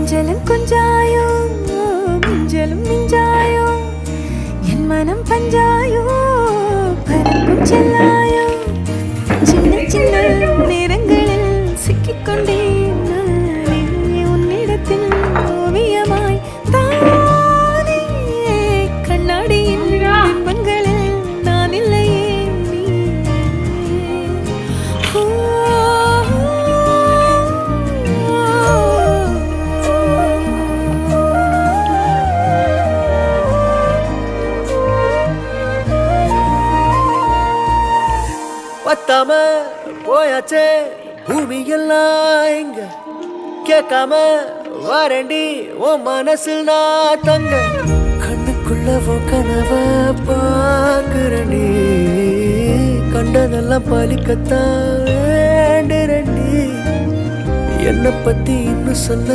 கொஞ்சலும் கொஞ்சாயோ மிஞ்சலும் மிஞ்சாயோ என் மனம் பஞ்சாயோ பறக்கும் செல்லாயோ சின்ன சின்ன நேரங்களில் சிக்கிக்கொண்டேன் நானே உன்னிடத்தில் ஓவியமாய் தானே கண்ணாடியின் பிம்பங்களில் நான் இல்லையே நீ பத்தாம போயாச்சே பூமி எல்லாம் இங்க கேட்காம வாரண்டி உன் மனசில் நான் தங்க கண்ணுக்குள்ள உன் கனவ பாக்குறண்டி கண்டதெல்லாம் பலிக்கத்தான் வேண்டுறண்டி என்னை பத்தி இன்னும் சொல்ல